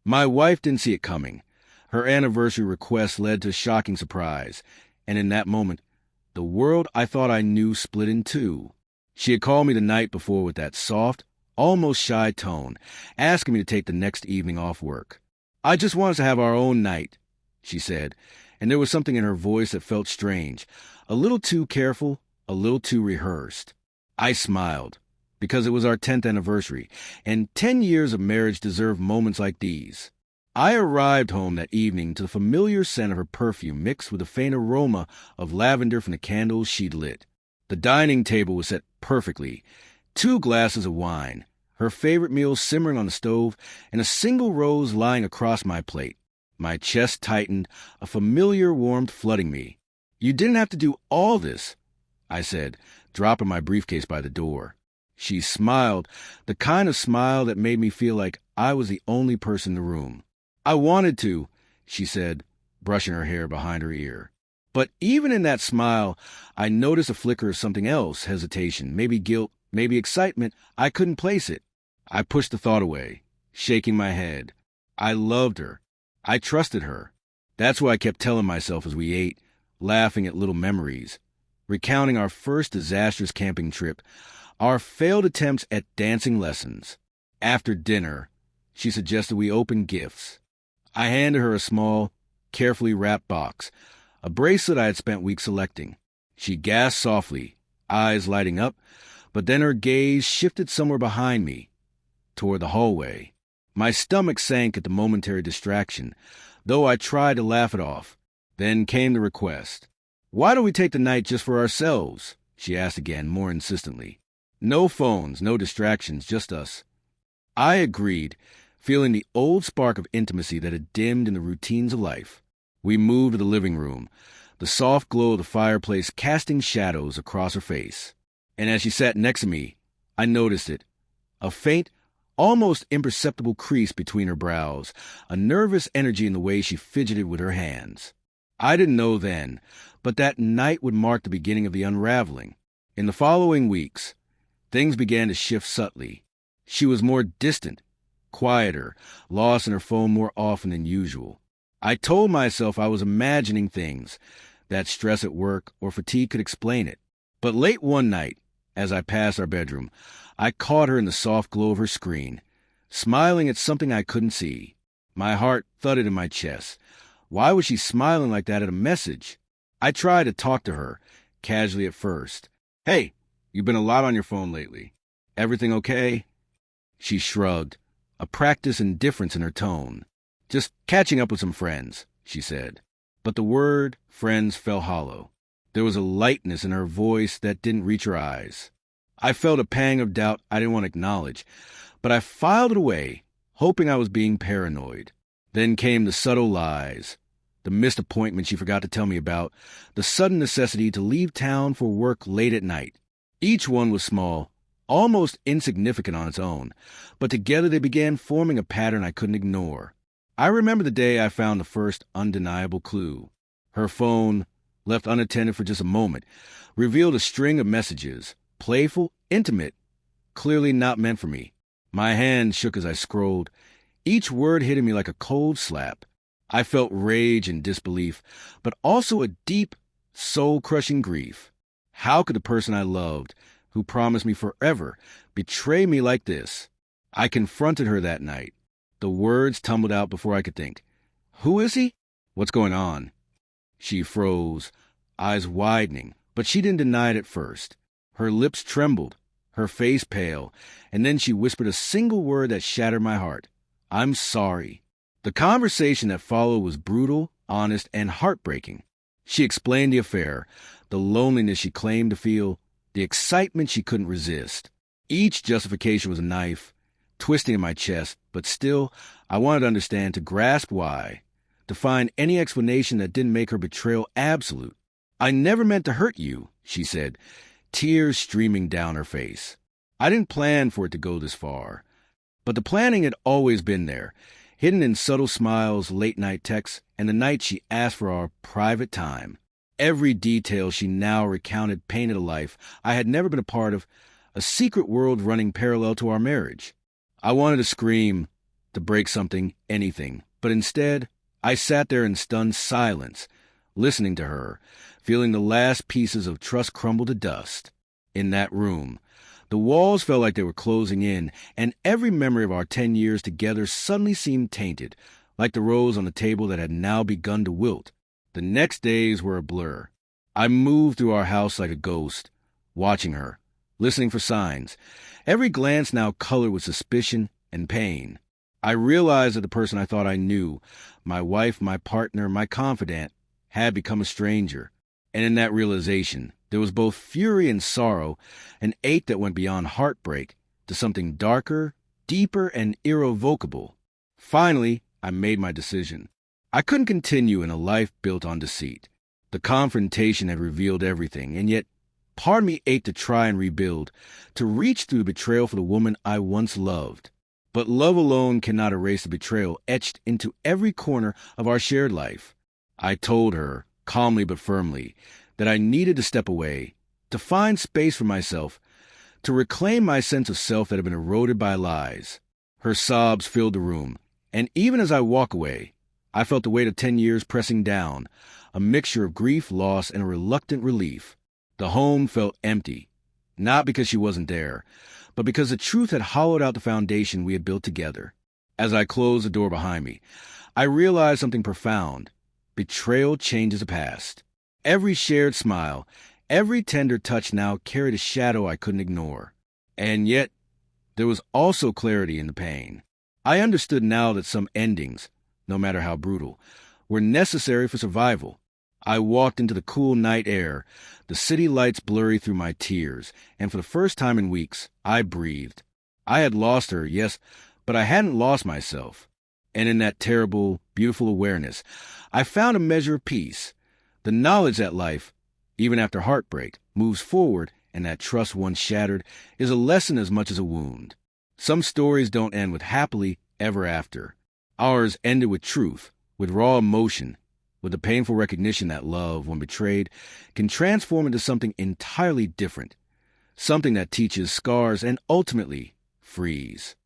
My wife didn't see it coming. Her anniversary request led to a shocking surprise, and in that moment, the world I thought I knew split in two. She had called me the night before with that soft, almost shy tone, asking me to take the next evening off work. "I just want us to have our own night," she said, and there was something in her voice that felt strange, a little too careful, a little too rehearsed. I smiled, because it was our 10th anniversary, and 10 years of marriage deserved moments like these. I arrived home that evening to the familiar scent of her perfume mixed with the faint aroma of lavender from the candles she'd lit. The dining table was set perfectly, 2 glasses of wine, her favorite meal simmering on the stove, and a single rose lying across my plate. My chest tightened, a familiar warmth flooding me. "You didn't have to do all this," I said, dropping my briefcase by the door. She smiled, the kind of smile that made me feel like I was the only person in the room. "I wanted to," she said, brushing her hair behind her ear. But even in that smile, I noticed a flicker of something else, hesitation, maybe guilt, maybe excitement. I couldn't place it. I pushed the thought away, shaking my head. I loved her. I trusted her. That's what I kept telling myself as we ate, laughing at little memories, recounting our first disastrous camping trip, our failed attempts at dancing lessons. After dinner, she suggested we open gifts. I handed her a small, carefully wrapped box, a bracelet I had spent weeks selecting. She gasped softly, eyes lighting up, but then her gaze shifted somewhere behind me, toward the hallway. My stomach sank at the momentary distraction, though I tried to laugh it off. Then came the request. "Why don't we take the night just for ourselves?" she asked again, more insistently. "No phones, no distractions, just us." I agreed, feeling the old spark of intimacy that had dimmed in the routines of life. We moved to the living room, the soft glow of the fireplace casting shadows across her face. And as she sat next to me, I noticed it. A faint, almost imperceptible crease between her brows, a nervous energy in the way she fidgeted with her hands. I didn't know then, but that night would mark the beginning of the unraveling. In the following weeks, things began to shift subtly. She was more distant, quieter, lost in her phone more often than usual. I told myself I was imagining things, that stress at work or fatigue could explain it. But late one night, as I passed our bedroom, I caught her in the soft glow of her screen, smiling at something I couldn't see. My heart thudded in my chest. Why was she smiling like that at a message? I tried to talk to her, casually at first. "Hey, you've been a lot on your phone lately. Everything okay?" She shrugged, a practiced indifference in her tone. "Just catching up with some friends," she said. But the word friends fell hollow. There was a lightness in her voice that didn't reach her eyes. I felt a pang of doubt I didn't want to acknowledge, but I filed it away, hoping I was being paranoid. Then came the subtle lies, the missed appointment she forgot to tell me about, the sudden necessity to leave town for work late at night. Each one was small, almost insignificant on its own, but together they began forming a pattern I couldn't ignore. I remember the day I found the first undeniable clue. Her phone, left unattended for just a moment, revealed a string of messages, playful, intimate, clearly not meant for me. My hand shook as I scrolled, each word hitting me like a cold slap. I felt rage and disbelief, but also a deep, soul-crushing grief. How could the person I loved, who promised me forever, betray me like this? I confronted her that night. The words tumbled out before I could think. "Who is he? What's going on?" She froze, eyes widening, but she didn't deny it at first. Her lips trembled, her face pale, and then she whispered a single word that shattered my heart. "I'm sorry." The conversation that followed was brutal, honest, and heartbreaking. She explained the affair, the loneliness she claimed to feel, the excitement she couldn't resist. Each justification was a knife, twisting in my chest, but still, I wanted to understand, to grasp why, to find any explanation that didn't make her betrayal absolute. "I never meant to hurt you," she said, tears streaming down her face. I didn't plan for it to go this far, but the planning had always been there, hidden in subtle smiles, late-night texts, and the night she asked for our private time. Every detail she now recounted painted a life I had never been a part of, a secret world running parallel to our marriage. I wanted to scream, to break something, anything. But instead, I sat there in stunned silence, listening to her, feeling the last pieces of trust crumble to dust. In that room, the walls felt like they were closing in, and every memory of our 10 years together suddenly seemed tainted, like the rose on the table that had now begun to wilt. The next days were a blur. I moved through our house like a ghost, watching her, listening for signs, every glance now colored with suspicion and pain. I realized that the person I thought I knew, my wife, my partner, my confidant, had become a stranger. And in that realization, there was both fury and sorrow, an ache that went beyond heartbreak to something darker, deeper, and irrevocable. Finally, I made my decision. I couldn't continue in a life built on deceit. The confrontation had revealed everything, and yet part of me ached to try and rebuild, to reach through the betrayal for the woman I once loved. But love alone cannot erase the betrayal etched into every corner of our shared life. I told her, calmly but firmly, that I needed to step away, to find space for myself, to reclaim my sense of self that had been eroded by lies. Her sobs filled the room, and even as I walked away, I felt the weight of 10 years pressing down, a mixture of grief, loss, and a reluctant relief. The home felt empty, not because she wasn't there, but because the truth had hollowed out the foundation we had built together. As I closed the door behind me, I realized something profound. Betrayal changes the past. Every shared smile, every tender touch now carried a shadow I couldn't ignore. And yet, there was also clarity in the pain. I understood now that some endings, no matter how brutal, were necessary for survival. I walked into the cool night air, the city lights blurry through my tears, and for the first time in weeks, I breathed. I had lost her, yes, but I hadn't lost myself. And in that terrible, beautiful awareness, I found a measure of peace, the knowledge that life, even after heartbreak, moves forward, and that trust once shattered is a lesson as much as a wound. Some stories don't end with happily ever after. Ours ended with truth, with raw emotion, with the painful recognition that love, when betrayed, can transform into something entirely different, something that teaches, scars, and ultimately frees.